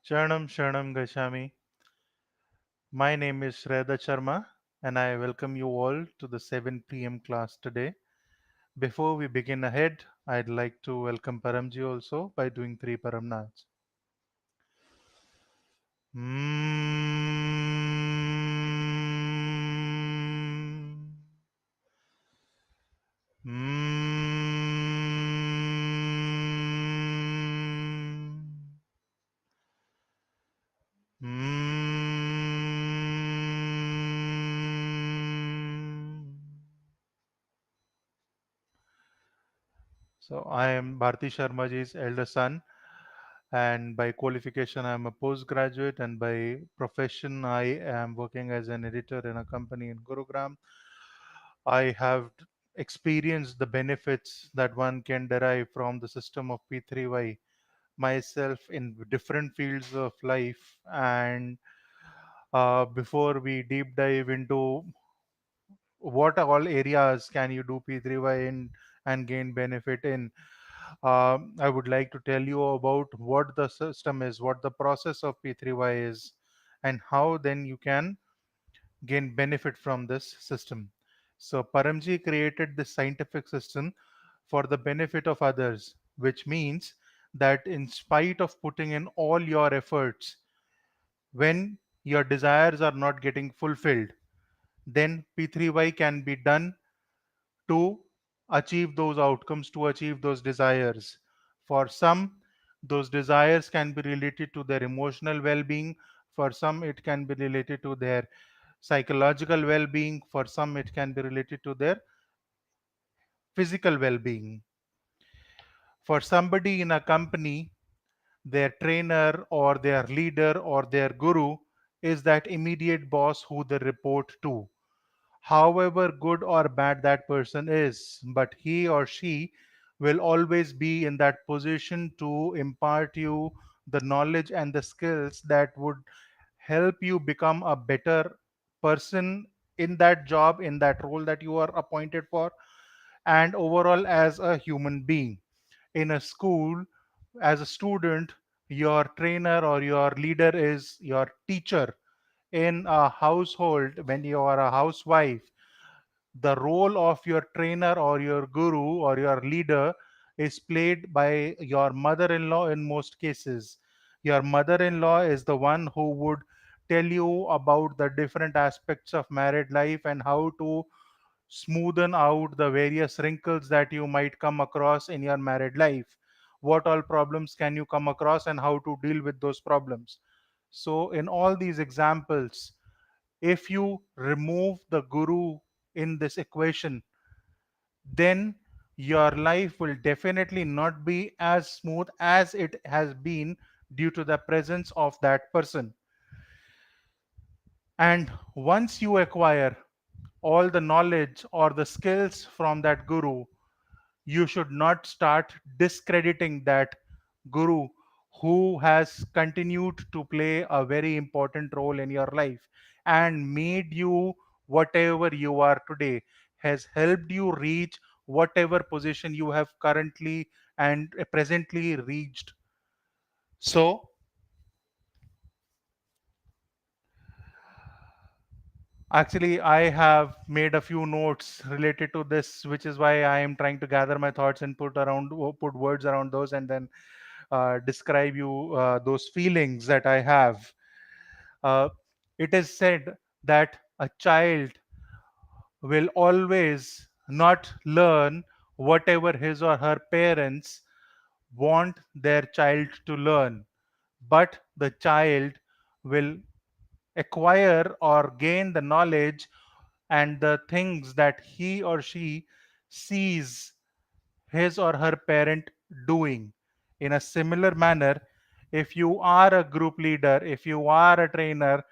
Sharanam Sharanam Gachami. My name is Shreda Sharma and I welcome you all to the 7 p.m. class today. Before we begin ahead, I'd like to welcome Paramji also by doing three Paramnats. Mm. Mm. Mm. So I am Bharti Sharmaji's elder son, and by qualification I am a postgraduate, and by profession I am working as an editor in a company in Gurugram. I have experienced the benefits that one can derive from the system of P3Y myself in different fields of life. And before we deep dive into what all areas can you do P3Y in and gain benefit in, I would like to tell you about what the system is, what the process of P3Y is, and how then you can gain benefit from this system. So Paramji created this scientific system for the benefit of others, which means that in spite of putting in all your efforts, when your desires are not getting fulfilled, then P3Y can be done to achieve those outcomes, to achieve those desires. For some, those desires can be related to their emotional well being, for some, it can be related to their psychological well being, for some, it can be related to their physical well being. For somebody in a company, their trainer or their leader or their guru is that immediate boss who they report to, however good or bad that person is, but he or she will always be in that position to impart you the knowledge and the skills that would help you become a better person in that job, in that role that you are appointed for, and overall as a human being. In a school, as a student, your trainer or your leader is your teacher. In a household, when you are a housewife, the role of your trainer or your guru or your leader is played by your mother-in-law in most cases. Your mother-in-law is the one who would tell you about the different aspects of married life and how to smoothen out the various wrinkles that you might come across in your married life. What all problems can you come across and how to deal with those problems. So in all these examples, if you remove the guru in this equation, then your life will definitely not be as smooth as it has been due to the presence of that person. And once you acquire all the knowledge or the skills from that guru, you should not start discrediting that guru who has continued to play a very important role in your life and made you whatever you are today, has helped you reach whatever position you have currently and presently reached. So actually, I have made a few notes related to this, which is why I am trying to gather my thoughts and put words around those, and then describe you those feelings that I have. Uh, it is said that a child will always not learn whatever his or her parents want their child to learn, but the child will acquire or gain the knowledge and the things that he or she sees his or her parent doing. In a similar manner, if you are a group leader, if you are a trainer,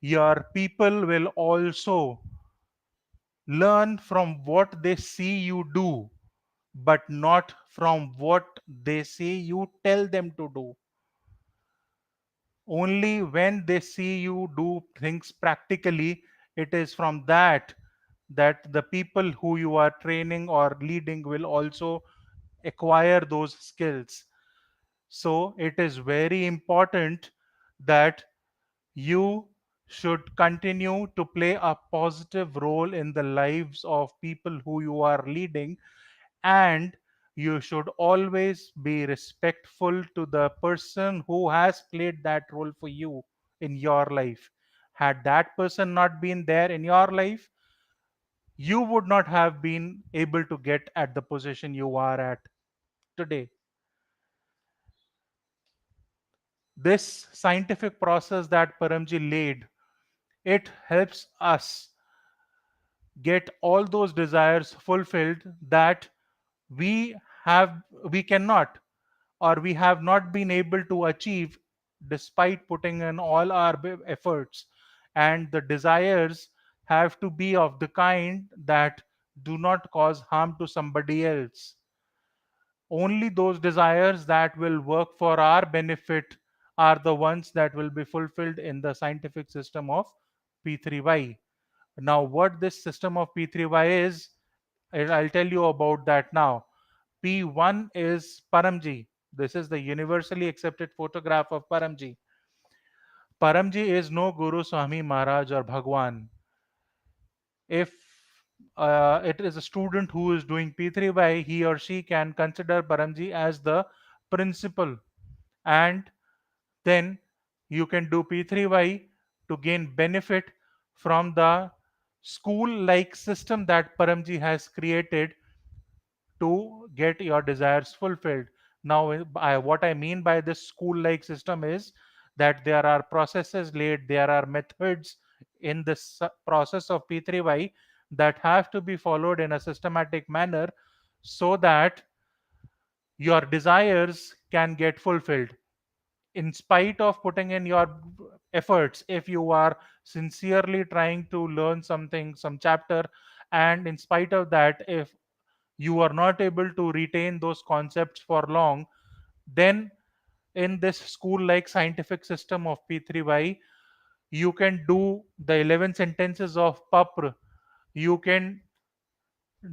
your people will also learn from what they see you do, but not from what they see you tell them to do. Only when they see you do things practically, it is from that the people who you are training or leading will also acquire those skills. So it is very important that you should continue to play a positive role in the lives of people who you are leading, and you should always be respectful to the person who has played that role for you in your life. Had that person not been there in your life, you would not have been able to get at the position you are at today. This scientific process that Paramji laid, it helps us get all those desires fulfilled that we have we cannot, or we have not been able to achieve despite putting in all our efforts. And the desires have to be of the kind that do not cause harm to somebody else. Only those desires that will work for our benefit are the ones that will be fulfilled in the scientific system of P3Y. Now, what this system of P3Y is, I'll tell you about that now. P1 is Paramji. This is the universally accepted photograph of Paramji. Paramji is no Guru, Swami Maharaj, or Bhagwan. If it is a student who is doing P3Y, he or she can consider Paramji as the principal, and then you can do P3Y to gain benefit from the school like system that Paramji has created to get your desires fulfilled. Now, what I mean by this school like system is that there are processes laid, there are methods in this process of P3Y that have to be followed in a systematic manner so that your desires can get fulfilled. In spite of putting in your efforts, if you are sincerely trying to learn something, some chapter, and in spite of that, if you are not able to retain those concepts for long, then in this school like scientific system of P3Y, you can do the 11 sentences of Papr. You can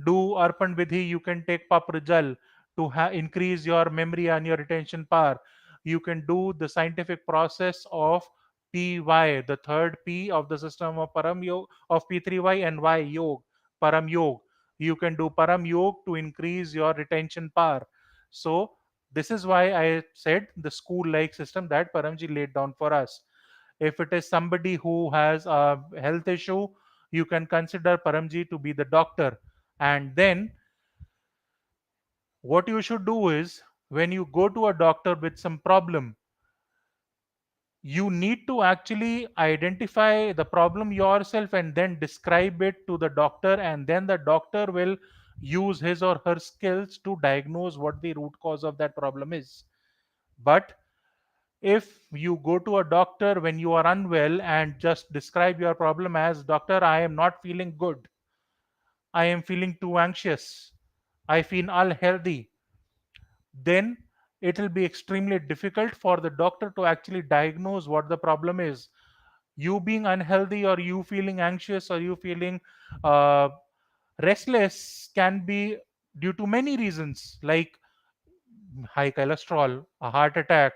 do Arpan Vidhi, you can take Papr Jal to increase your memory and your retention power. You can do the scientific process of PY, the third P of the system of Param Yog, of P3Y, and Y Yog, Param Yog. You can do Param Yog to increase your retention power. So, this is why I said the school like system that Paramji laid down for us. If it is somebody who has a health issue, you can consider Paramji to be the doctor. And then what you should do is, when you go to a doctor with some problem, you need to actually identify the problem yourself and then describe it to the doctor, and then the doctor will use his or her skills to diagnose what the root cause of that problem is. But if you go to a doctor when you are unwell and just describe your problem as, doctor, I am not feeling good, I am feeling too anxious, I feel unhealthy, then it will be extremely difficult for the doctor to actually diagnose what the problem is. You being unhealthy, or you feeling anxious, or you feeling uh, restless can be due to many reasons, like high cholesterol, a heart attack,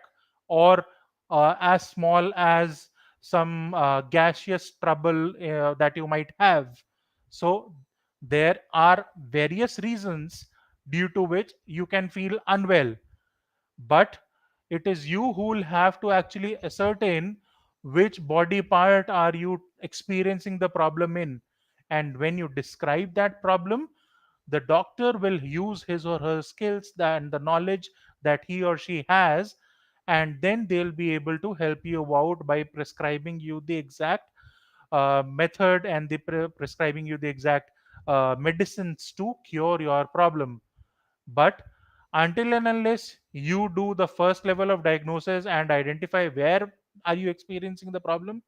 or as small as some gaseous trouble that you might have. So, there are various reasons due to which you can feel unwell, but it is you who will have to actually ascertain which body part are you experiencing the problem in. And when you describe that problem, the doctor will use his or her skills and the knowledge that he or she has, and then they'll be able to help you out by prescribing you the exact method, and prescribing you the exact medicines to cure your problem. But until and unless you do the first level of diagnosis and identify where are you experiencing the problem,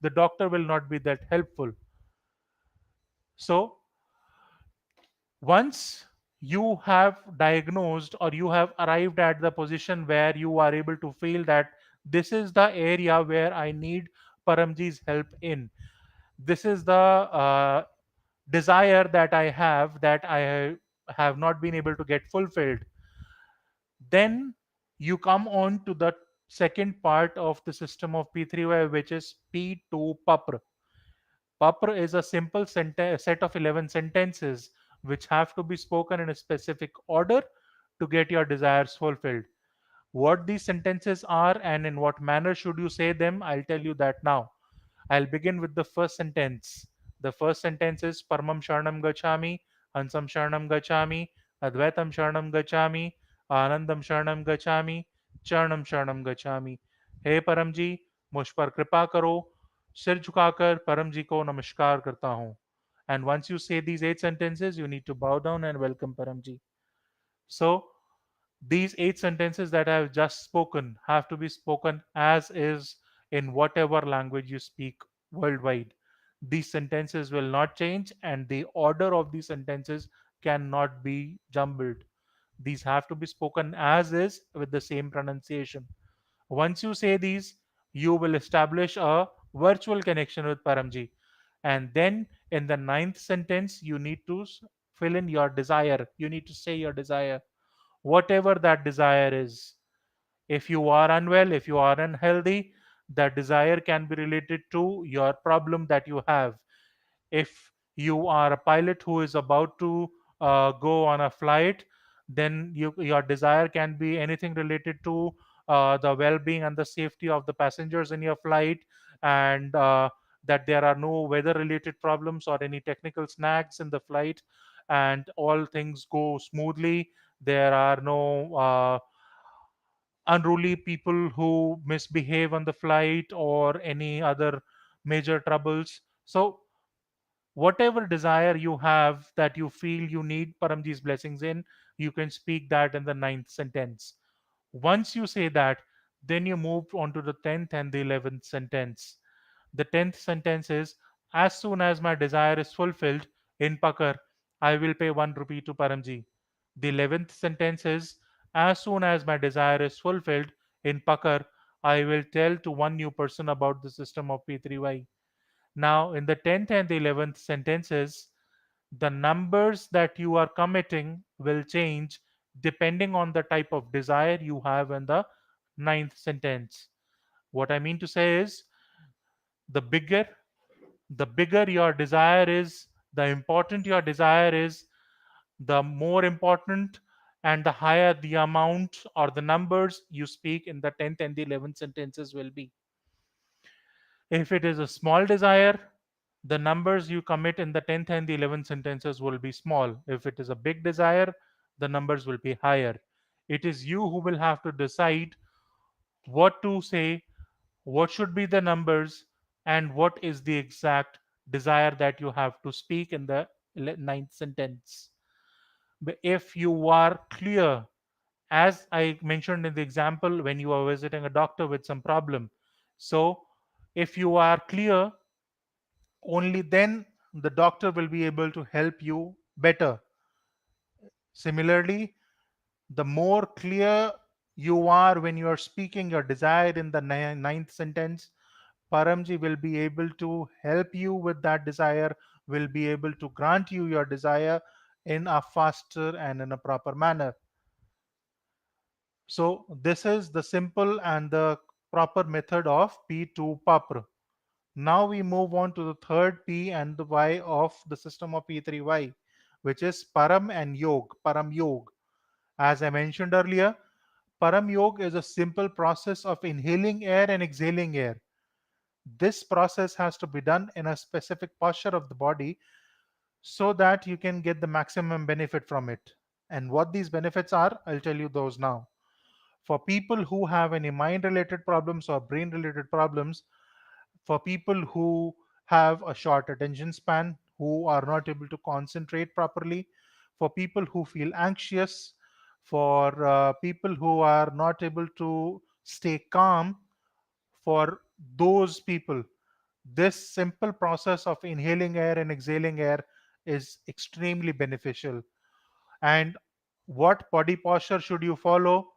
the doctor will not be that helpful. So once you have diagnosed, or you have arrived at the position where you are able to feel that this is the area where I need Paramji's help in, this is the desire that I have, that I have not been able to get fulfilled, then you come on to the second part of the system of P3Y, which is P2 Papr. Papr is a simple set of 11 sentences which have to be spoken in a specific order to get your desires fulfilled. What these sentences are and in what manner should you say them, I'll tell you that now. I'll begin with the first sentence. The first sentence is Paramam Sharanam Gachami, Hansam Sharanam Gachami, Advaitam Sharanam Gachami, Anandam Sharanam Gachami, Charanam Sharanam Gachami. हे परम जी, मुझ पर कृपा करो, सिर झुकाकर परम जी को नमस्कार करता हूँ. And once you say these 8 sentences, you need to bow down and welcome Paramji. So, these 8 sentences that I have just spoken have to be spoken as is in whatever language you speak worldwide. These sentences will not change, and the order of these sentences cannot be jumbled. These have to be spoken as is with the same pronunciation. Once you say these, you will establish a virtual connection with Paramji. And then in the ninth sentence, you need to fill in your desire. You need to say your desire, whatever that desire is. If you are unwell, if you are unhealthy, that desire can be related to your problem that you have. If you are a pilot who is about to go on a flight, then your desire can be anything related to the well-being and the safety of the passengers in your flight, and that there are no weather-related problems or any technical snags in the flight, and all things go smoothly. There are no unruly people who misbehave on the flight or any other major troubles. So whatever desire you have that you feel you need Paramji's blessings in, you can speak that in the ninth sentence. Once you say that, then you move on to the 10th and the 11th sentence. The 10th sentence is, as soon as my desire is fulfilled in Pakar, I will pay 1 rupee to Paramji. The 11th sentence is, as soon as my desire is fulfilled in Pakar, I will tell to one new person about the system of P3Y. Now, in the 10th and the 11th sentences, the numbers that you are committing will change depending on the type of desire you have in the ninth sentence. What I mean to say is, the bigger the bigger your desire is, the important your desire is, the more important and the higher the amount or the numbers you speak in the 10th and the 11th sentences will be. If it is a small desire, the numbers you commit in the 10th and the 11th sentences will be small. If it is a big desire, the numbers will be higher. It is you who will have to decide what to say, what should be the numbers, and what is the exact desire that you have to speak in the ninth sentence. But if you are clear, as I mentioned in the example, when you are visiting a doctor with some problem, so if you are clear, only then the doctor will be able to help you better. Similarly, the more clear you are when you are speaking your desire in the ninth sentence, Paramji will be able to help you with that desire, will be able to grant you your desire in a faster and in a proper manner. So, this is the simple and the proper method of P2 PAPR. Now we move on to the third P and the Y of the system of P3Y, which is Param and Yog, Param Yog. As I mentioned earlier, Param Yog is a simple process of inhaling air and exhaling air. This process has to be done in a specific posture of the body so that you can get the maximum benefit from it. And what these benefits are, I'll tell you those now. For people who have any mind related problems or brain related problems, for people who have a short attention span, who are not able to concentrate properly, for people who feel anxious, for people who are not able to stay calm, for those people, this simple process of inhaling air and exhaling air is extremely beneficial. And what body posture should you follow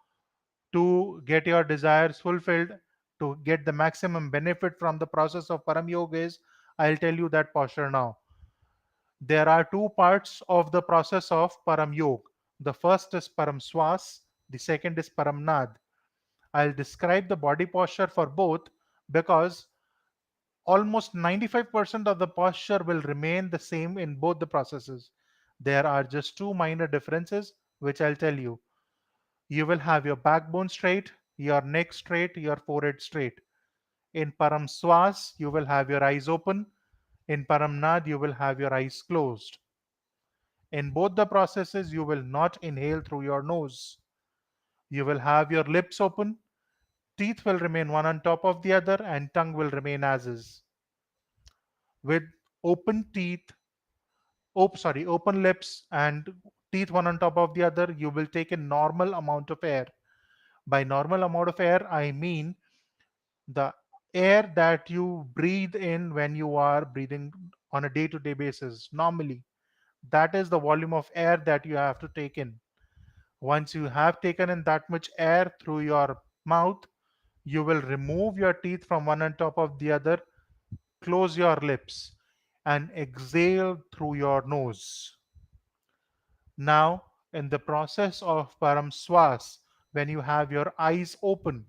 to get your desires fulfilled, to get the maximum benefit from the process of Param Yoga is, I'll tell you that posture now. There are two parts of the process of Param Yoga. The first is Param Swas, the second is Param Nad. I'll describe the body posture for both because almost 95% of the posture will remain the same in both the processes. There are just two minor differences, which I'll tell you. You will have your backbone straight, your neck straight, your forehead straight. In Param Swas, you will have your eyes open. In Param Nad, you will have your eyes closed. In both the processes, you will not inhale through your nose. You will have your lips open, teeth will remain one on top of the other, and tongue will remain as is. With open teeth, open lips and teeth one on top of the other, you will take a normal amount of air. By normal amount of air, I mean the air that you breathe in when you are breathing on a day to day basis. Normally, that is the volume of air that you have to take in. Once you have taken in that much air through your mouth, you will remove your teeth from one on top of the other, close your lips, and exhale through your nose. Now, in the process of param swas, when you have your eyes open,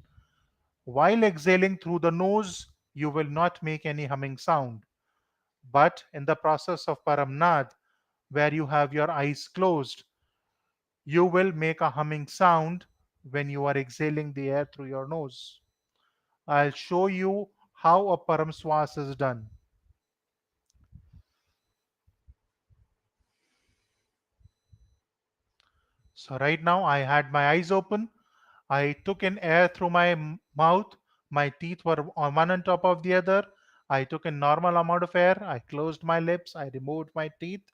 while exhaling through the nose, you will not make any humming sound. But in the process of paramnad, where you have your eyes closed, you will make a humming sound when you are exhaling the air through your nose. I'll show you how a param swas is done. So right now I had my eyes open. I took in air through my mouth. My teeth were on one on top of the other. I took in normal amount of air. I closed my lips. I removed my teeth,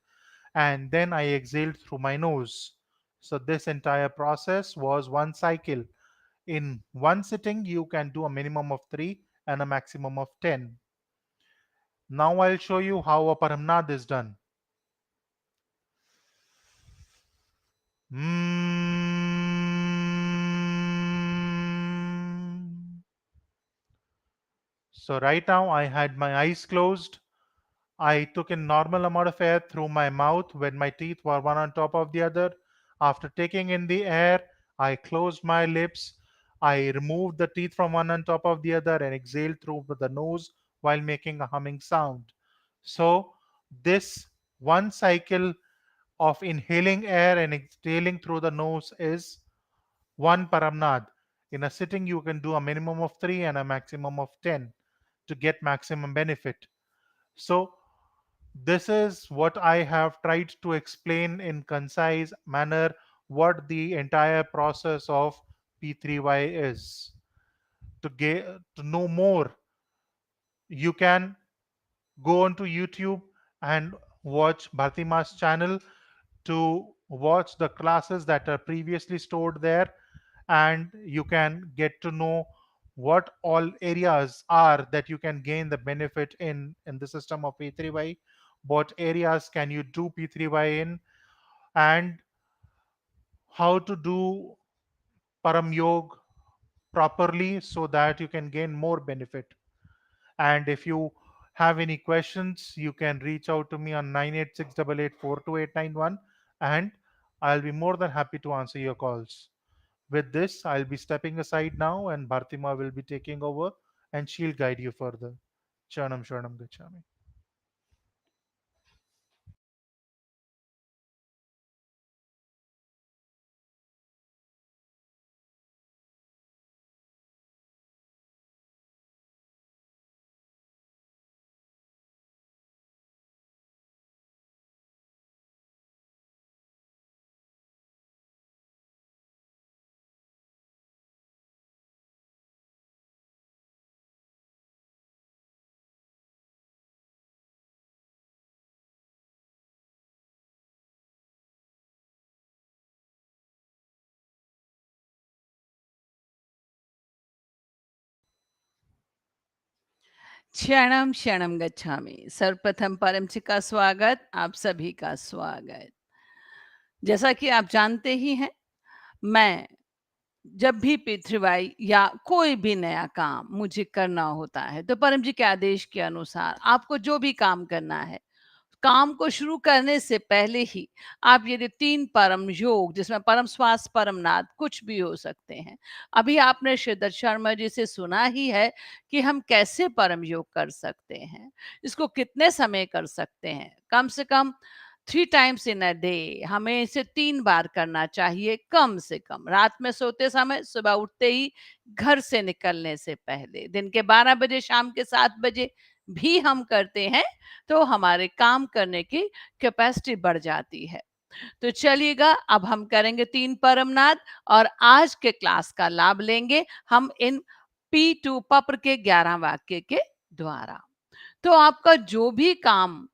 and then I exhaled through my nose. So this entire process was one cycle. In one sitting, you can do a minimum of 3 and a maximum of 10. Now I'll show you how a paramnad is done. Mm. So right now I had my eyes closed. I took in normal amount of air through my mouth when my teeth were one on top of the other. After taking in the air, I closed my lips. I removed the teeth from one on top of the other and exhaled through the nose while making a humming sound. So this one cycle of inhaling air and exhaling through the nose is one paramnad. In a sitting, you can do a minimum of 3 and a maximum of 10 to get maximum benefit. So this is what I have tried to explain in concise manner what the entire process of P3Y is. To get to know more, you can go onto YouTube and watch Bhartima's channel to watch the classes that are previously stored there, and you can get to know what all areas are that you can gain the benefit in the system of P3Y. What areas can you do P3Y in, and how to do param yog properly so that you can gain more benefit. And if you have any questions, you can reach out to me on 98688428891, and I'll be more than happy to answer your calls. With this, I'll be stepping aside now, and Bhartima will be taking over, and she'll guide you further. Charanam Sharanam Gachami. क्षणम क्षणम गच्छामि। सर्वप्रथम परम जी का स्वागत, आप सभी का स्वागत। जैसा कि आप जानते ही हैं, मैं जब भी पितृवाई या कोई भी नया काम मुझे करना होता है, तो परम जी के आदेश के अनुसार आपको जो भी काम करना है, काम को शुरू करने से पहले ही आप यदि 3 परम योग, जिसमें परम श्वास, परम नाद कुछ भी हो सकते हैं। अभी आपने श्रीधर शर्मा जी से सुना ही है कि हम कैसे परम योग कर सकते हैं, इसको कितने समय कर सकते हैं। कम से कम 3 टाइम्स इन अ डे हमें इसे 3 बार करना चाहिए कम से कम। रात में सोते समय, सुबह उठते ही, घर से निकलने से पहले, दिन के 12 बजे, शाम के 7 बजे भी हम करते हैं तो हमारे काम करने की कैपेसिटी बढ़ जाती है। तो चलिएगा, अब हम करेंगे 3 परमनाद और आज के क्लास का लाभ लेंगे हम इन P2 पप्र के 11 वाक्य के द्वारा। तो आपका जो भी काम,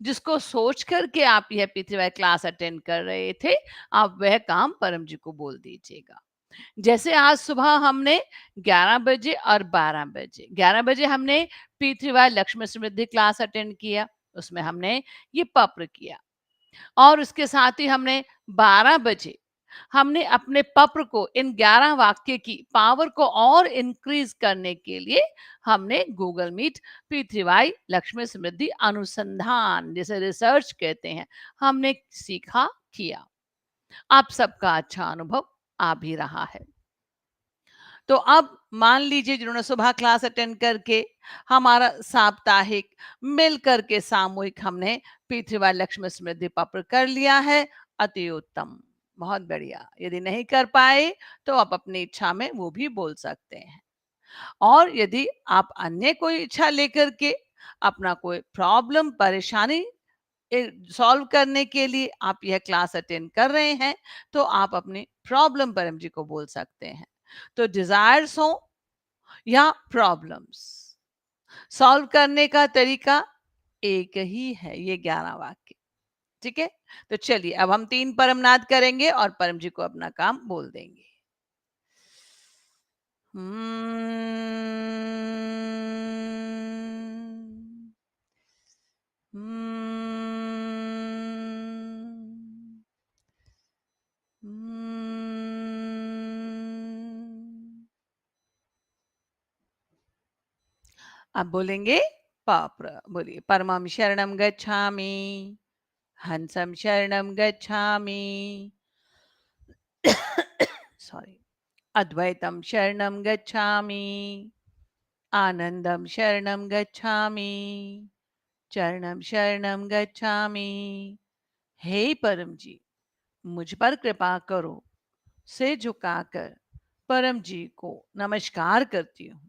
जिसको सोच करके आप यह P3Y क्लास अटेंड कर रहे थे, आप वह काम परम जी को बोल दीजिएगा। जैसे आज सुबह हमने 11 बजे और 12 बजे, 11 बजे हमने P3Y लक्ष्मी समृद्धि क्लास अटेंड किया, उसमें हमने ये पप्र किया। और उसके साथ ही हमने 12 बजे हमने अपने पप्र को, इन 11 वाक्य की पावर को और इंक्रीज करने के लिए हमने गूगल मीट P3Y लक्ष्मी समृद्धि अनुसंधान, जिसे रिसर्च कहते हैं, हमने सीखा किया। आप सबका अच्छा अनुभव आ भी रहा है। तो अब मान लीजिए जिन्होंने सुबह क्लास अटेंड करके हमारा साप्ताहिक मिल करके सामूहिक हमने P3Y लक्ष्मी समृद्धि पप्र कर लिया है, अति उत्तम, बहुत बढ़िया। यदि नहीं कर पाए तो आप अपनी इच्छा में वो भी बोल सकते हैं। और यदि आप अन्य कोई इच्छा लेकर के अपना कोई प्रॉब्लम, परेशानी सॉल्व करने के लिए आप यह क्लास अटेंड कर रहे हैं, तो आप अपनी प्रॉब्लम परम जी को बोल सकते हैं। तो डिजायर्स हो या प्रॉब्लम्स, सॉल्व करने का तरीका एक ही है, ये 11 वाक्य। ठीक है, तो चलिए अब हम 3 परमनाद करेंगे और परम जी को अपना काम बोल देंगे। हम्म, हम्म, हम्म। अब बोलेंगे पाप्र, बोलिए। परमं शरणं गच्छामि, हंसं शरणं गच्छामि, सॉरी, अद्वैतं शरणं गच्छामि, आनंदं शरणं गच्छामि, चरणं शरणं गच्छामि। हे परम जी, मुझ पर कृपा करो। से झुकाकर परम जी को नमस्कार करती हूँ।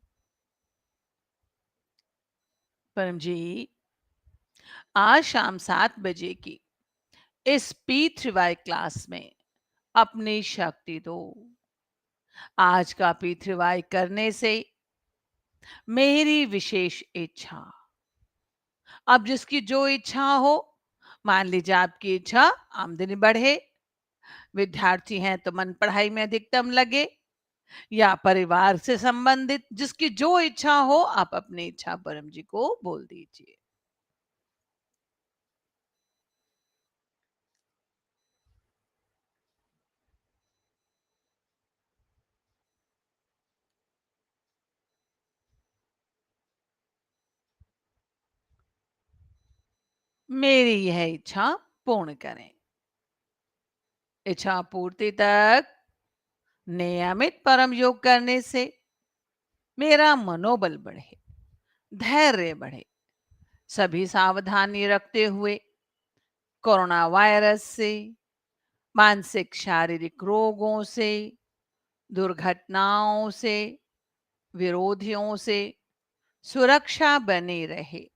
परम जी, आज शाम 7 बजे की इस P3Y क्लास में अपनी शक्ति दो। आज का P3Y करने से मेरी विशेष इच्छा, अब जिसकी जो इच्छा हो, मान लीजिए आपकी इच्छा आमदनी बढ़े, विद्यार्थी हैं तो मन पढ़ाई में अधिकतम लगे, या परिवार से संबंधित, जिसकी जो इच्छा हो आप अपनी इच्छा परम जी को बोल दीजिए। मेरी यह इच्छा पूर्ण करें। इच्छा पूर्ति तक नियमित परम योग करने से मेरा मनोबल बढ़े, धैर्य बढ़े, सभी सावधानी रखते हुए कोरोना वायरस से, मानसिक शारीरिक रोगों से, दुर्घटनाओं से, विरोधियों से सुरक्षा बनी रहे।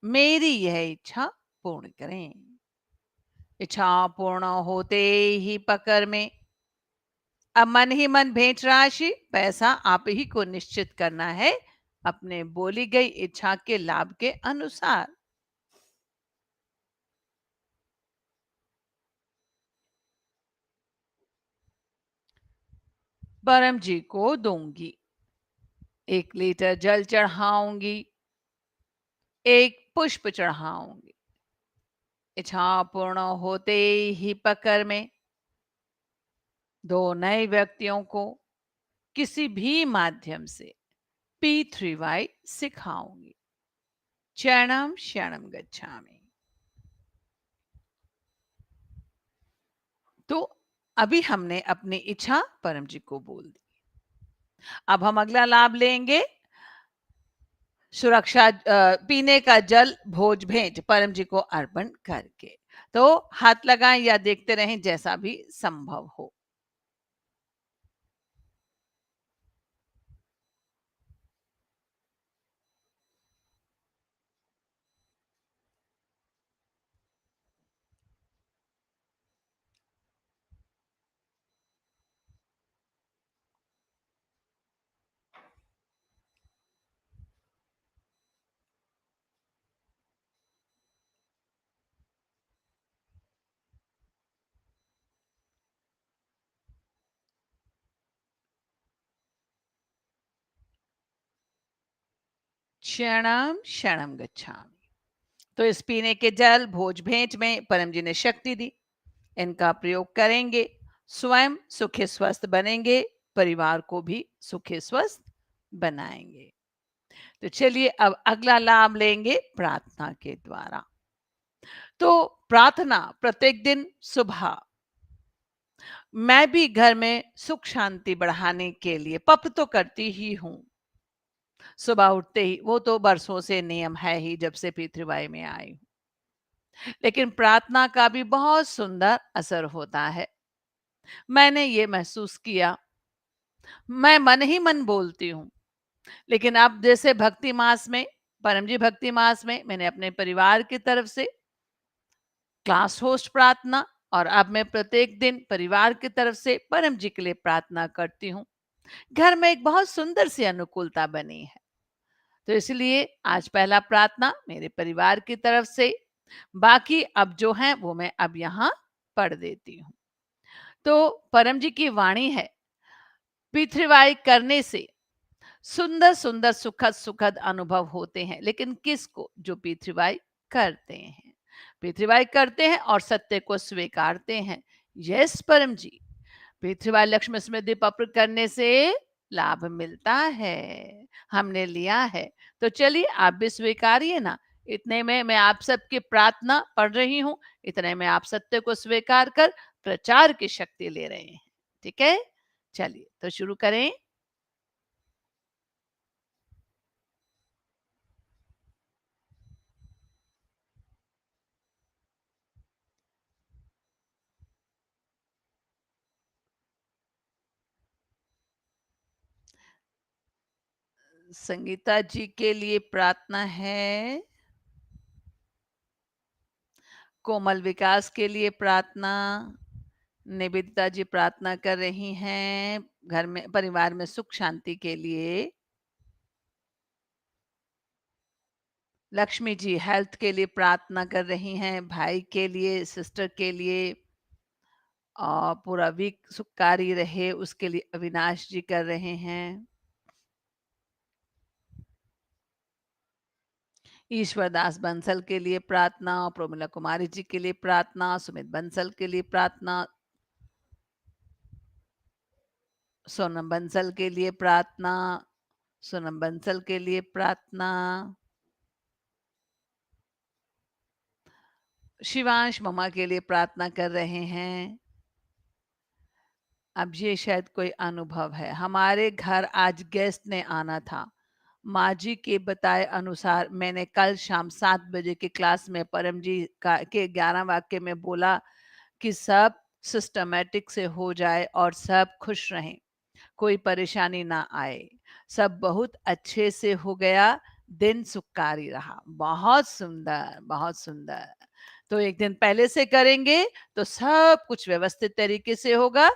मेरी यह इच्छा पूर्ण करें। इच्छा पूर्ण होते ही पकड़ में अब मन ही मन भेंट राशि, पैसा आप ही को निश्चित करना है अपने बोली गई इच्छा के लाभ के अनुसार। परम जी को दूंगी, 1 लीटर जल चढ़ाऊंगी, 1 पुष्प चढ़ाऊंगी। इच्छा पूर्ण होते ही पकड़ में 2 नए व्यक्तियों को किसी भी माध्यम से P3Y सिखाऊंगी। चरणम शरणम गच्छामि। अभी हमने अपनी इच्छा परम जी को बोल दी। अब हम अगला लाभ लेंगे, सुरक्षा पीने का जल भोज भेंट परम जी को अर्पण करके। तो हाथ लगाएं या देखते रहें जैसा भी संभव हो। क्षणम क्षणम गच्छामि। तो इस पीने के जल भोज भेंट में परम जी ने शक्ति दी, इनका प्रयोग करेंगे, स्वयं सुखी स्वस्थ बनेंगे, परिवार को भी सुखी स्वस्थ बनाएंगे। तो चलिए अब अगला लाभ लेंगे प्रार्थना के द्वारा। तो प्रार्थना प्रत्येक दिन सुबह मैं भी घर में सुख शांति बढ़ाने के लिए पप तो करती ही हूं, सुबह उठते ही, वो तो बरसों से नियम है ही जब से पी3y में आई हूं। लेकिन प्रार्थना का भी बहुत सुंदर असर होता है। मैंने ये महसूस किया, मैं मन ही मन बोलती हूँ, लेकिन अब जैसे भक्ति मास में, परम जी भक्ति मास में मैंने अपने परिवार की तरफ से क्लास होस्ट प्रार्थना, और अब मैं प्रत्येक दिन परिवार की तरफ से परम जी के लिए प्रार्थना करती हूँ। घर में एक बहुत सुंदर सी अनुकूलता बनी है। तो इसलिए आज पहला प्रार्थना मेरे परिवार की तरफ से, बाकी अब जो है वो मैं अब यहाँ पढ़ देती हूँ। तो परम जी की वाणी है, पी3y करने से सुंदर सुंदर सुखद सुखद अनुभव होते हैं, लेकिन किसको? जो पी3y करते हैं, पी3y करते हैं और सत्य को स्वीकारते हैं। यस परम जी, पी3y लक्ष्मी स्मृति पत्र करने से लाभ मिलता है, हमने लिया है। तो चलिए आप भी स्वीकारिए ना। इतने में मैं आप सबकी प्रार्थना पढ़ रही हूँ, इतने में आप सत्य को स्वीकार कर प्रचार की शक्ति ले रहे हैं। ठीक है, चलिए तो शुरू करें। संगीता जी के लिए प्रार्थना है, कोमल विकास के लिए प्रार्थना, निवेदिता जी प्रार्थना कर रही हैं घर में परिवार में सुख शांति के लिए, लक्ष्मी जी हेल्थ के लिए प्रार्थना कर रही हैं, भाई के लिए, सिस्टर के लिए, और पूरा वीक सुखकारी रहे उसके लिए अविनाश जी कर रहे हैं, ईश्वर दास बंसल के लिए प्रार्थना, प्रोमिला कुमारी जी के लिए प्रार्थना, सुमित बंसल के लिए प्रार्थना, सोनम बंसल के लिए प्रार्थना, सोनम बंसल के लिए प्रार्थना, शिवांश ममा के लिए प्रार्थना कर रहे हैं। अब ये शायद कोई अनुभव है, हमारे घर आज गेस्ट ने आना था, माँ जी के बताए अनुसार मैंने कल शाम 7 बजे की क्लास में परम जी का के 11 वाक्य में बोला कि सब सिस्टमेटिक से हो जाए और सब खुश रहें, कोई परेशानी ना आए, सब बहुत अच्छे से हो गया, दिन सुखकारी रहा। बहुत सुंदर, बहुत सुंदर। तो एक दिन पहले से करेंगे तो सब कुछ व्यवस्थित तरीके से होगा,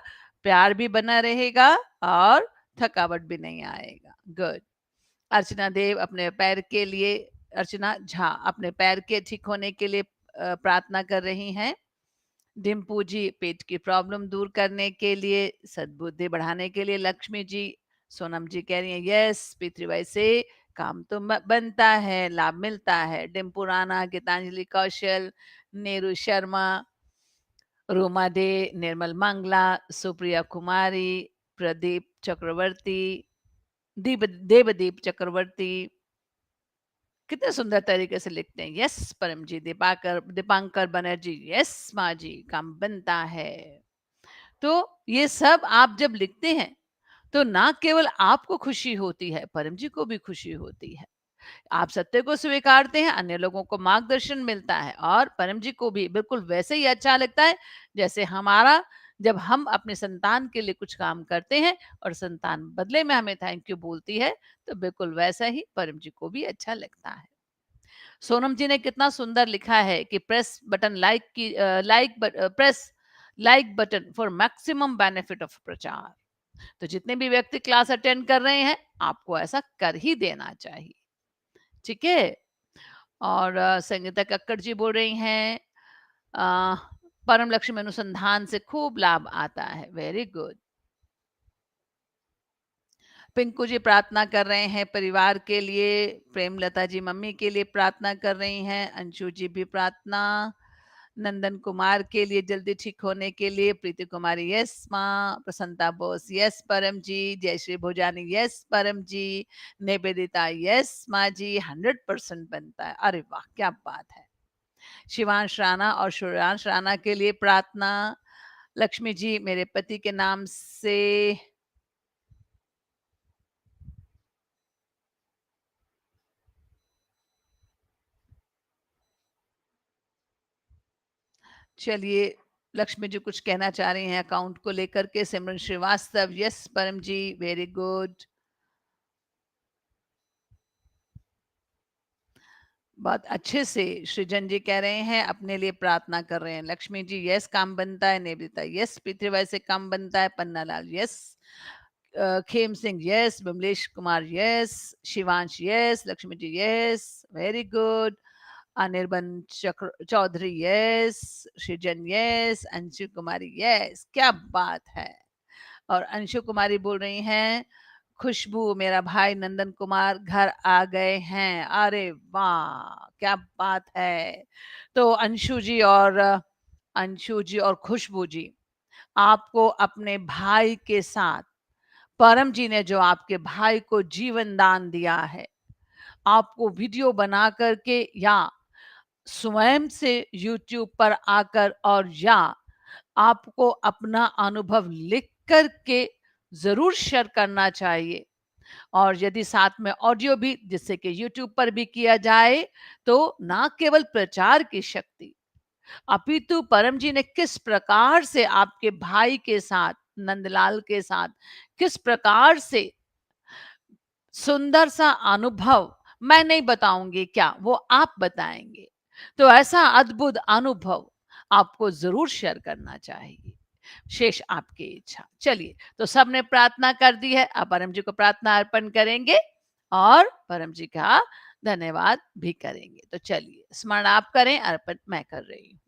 प्यार भी बना रहेगा और थकावट भी नहीं आएगा। गुड। अर्चना देव अपने पैर के लिए, अर्चना झा अपने पैर के ठीक होने के लिए प्रार्थना कर रही हैं। डिम्पू जी पेट की प्रॉब्लम दूर करने के लिए, सद्बुद्धि बढ़ाने के लिए लक्ष्मी जी, सोनम जी कह रही हैं यस पी3y से काम तो बनता है, लाभ मिलता है। डिम्पू राणा, गीतांजलि कौशल, नेहरू शर्मा, रोमा दे, निर्मल मंगला, सुप्रिया कुमारी, प्रदीप चक्रवर्ती, देवदीप चक्रवर्ती, कितने सुंदर तरीके से लिखते हैं। यस परम जी, दीपांकर बनर्जी, यस माँ जी काम बनता है। तो ये सब आप जब लिखते हैं तो ना केवल आपको खुशी होती है, परम जी को भी खुशी होती है। आप सत्य को स्वीकारते हैं, अन्य लोगों को मार्गदर्शन मिलता है और परम जी को भी बिल्कुल वैसे ही अच्छा लगता है जैसे हमारा जब हम अपने संतान के लिए कुछ काम करते हैं और संतान बदले में हमें थैंक यू बोलती है, तो बिल्कुल वैसा ही परम जी को भी अच्छा लगता है। सोनम जी ने कितना सुंदर लिखा है कि प्रेस बटन लाइक की press like button for maximum benefit of प्रचार। तो जितने भी व्यक्ति क्लास अटेंड कर रहे हैं आपको ऐसा कर ही देना चाहिए। ठीक है। और संगीता कक्कड़ जी बोल रही हैं अ, परम लक्ष्मी अनुसंधान से खूब लाभ आता है। Very good. पिंकू जी प्रार्थना कर रहे हैं परिवार के लिए। प्रेमलता जी मम्मी के लिए प्रार्थना कर रही हैं। अंशु जी भी प्रार्थना। नंदन कुमार के लिए जल्दी ठीक होने के लिए। प्रीति कुमारी यस माँ। प्रसन्नता बोस यस परम जी। जयश्री भोजानी यस परम जी। निवेदिता यस माँ जी। 100% बनता है। अरे वाह क्या बात है। शिवांश राणा और शिवांश राणा के लिए प्रार्थना। लक्ष्मी जी मेरे पति के नाम से चलिए लक्ष्मी जी कुछ कहना चाह रही हैं अकाउंट को लेकर के। सिमरन श्रीवास्तव यस परम जी वेरी गुड। बहुत अच्छे से सृजन जी कह रहे हैं अपने लिए प्रार्थना कर रहे हैं। लक्ष्मी जी यस काम बनता है। निवृत्ता यस पितृवाय से काम बनता है। Pannalal yes. Khem Singh yes. Bimlesh Kumar yes. Shivansh yes. Lakshmi ji yes very good. Anirban Chakra Chaudhary yes. Srijan yes. Anshu Kumari yes क्या बात है। और अंशु कुमारी बोल रही हैं खुशबू मेरा भाई नंदन कुमार घर आ गए हैं। अरे वाह क्या बात है। तो अंशु जी और खुशबू जी आपको अपने भाई के साथ परम जी ने जो आपके भाई को जीवन दान दिया है आपको वीडियो बना करके या स्वयं से YouTube पर आकर और या आपको अपना अनुभव लिख कर के जरूर शेयर करना चाहिए। और यदि साथ में ऑडियो भी जिससे कि YouTube पर भी किया जाए तो ना केवल प्रचार की शक्ति अपितु परम जी ने किस प्रकार से आपके भाई के साथ नंदलाल के साथ किस प्रकार से सुंदर सा अनुभव मैं नहीं बताऊंगी क्या वो आप बताएंगे। तो ऐसा अद्भुत अनुभव आपको जरूर शेयर करना चाहिए। शेष आपकी इच्छा। चलिए तो सबने प्रार्थना कर दी है अब परम जी को प्रार्थना अर्पण करेंगे और परम जी का धन्यवाद भी करेंगे। तो चलिए स्मरण आप करें अर्पण मैं कर रही हूँ।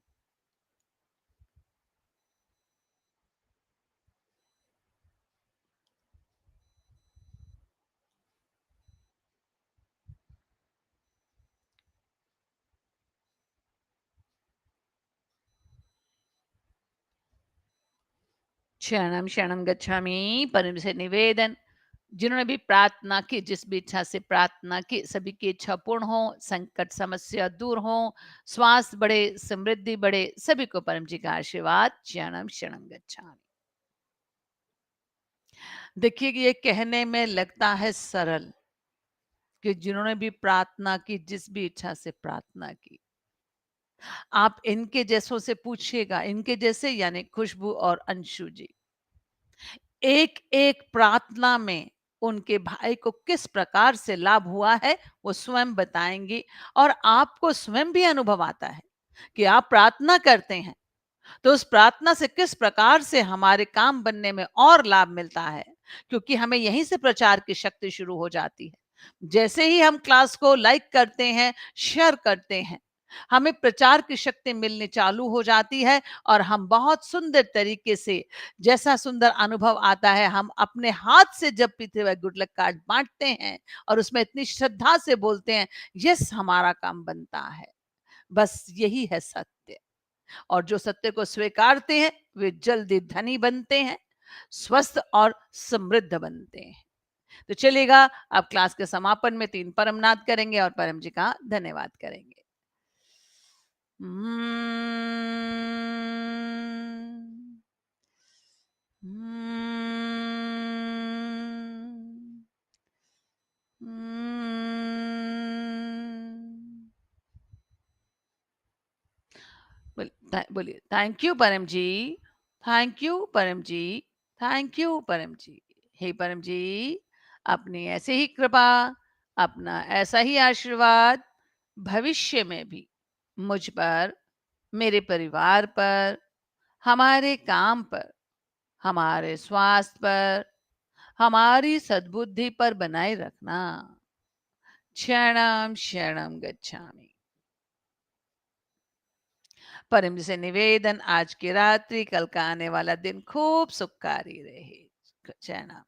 शरणम शरणम गच्छामि। परम से निवेदन जिन्होंने भी प्रार्थना की जिस भी इच्छा से प्रार्थना की सभी की इच्छा पूर्ण हो संकट समस्या दूर हो स्वास्थ्य बढ़े समृद्धि बढ़े सभी को परम जी का आशीर्वाद। शरणम शरणम गच्छामि। देखिए कि ये कहने में लगता है सरल कि जिन्होंने भी प्रार्थना की जिस भी इच्छा से प्रार्थना की आप इनके जैसों से पूछिएगा इनके जैसे यानी खुशबू और अंशु जी एक एक प्रार्थना में उनके भाई को किस प्रकार से लाभ हुआ है वो स्वयं बताएंगी। और आपको स्वयं भी अनुभव आता है कि आप प्रार्थना करते हैं तो उस प्रार्थना से किस प्रकार से हमारे काम बनने में और लाभ मिलता है क्योंकि हमें यहीं से प्रचार की शक्ति शुरू हो जाती है। जैसे ही हम क्लास को लाइक करते हैं शेयर करते हैं हमें प्रचार की शक्ति मिलनी चालू हो जाती है और हम बहुत सुंदर तरीके से जैसा सुंदर अनुभव आता है हम अपने हाथ से जब पीते हुए गुड लक कार्ड बांटते हैं और उसमें इतनी श्रद्धा से बोलते हैं यस हमारा काम बनता है। बस यही है सत्य। और जो सत्य को स्वीकारते हैं वे जल्दी धनी बनते हैं स्वस्थ और समृद्ध बनते हैं। तो चलेगा अब क्लास के समापन में 3 परमनाद करेंगे और परम जी का धन्यवाद करेंगे। बोलिए थैंक यू परम जी, थैंक यू परम जी, थैंक यू परम जी। हे परम जी, अपनी ऐसे ही कृपा, अपना ऐसा ही आशीर्वाद भविष्य में भी मुझ पर, मेरे परिवार पर, हमारे काम पर, हमारे स्वास्थ्य पर, हमारी सद्बुद्धि पर बनाए रखना। क्षणम शरणम गच्छामि। परम जी से निवेदन, आज की रात्रि, कल का आने वाला दिन खूब सुखकारी रहे। क्षणम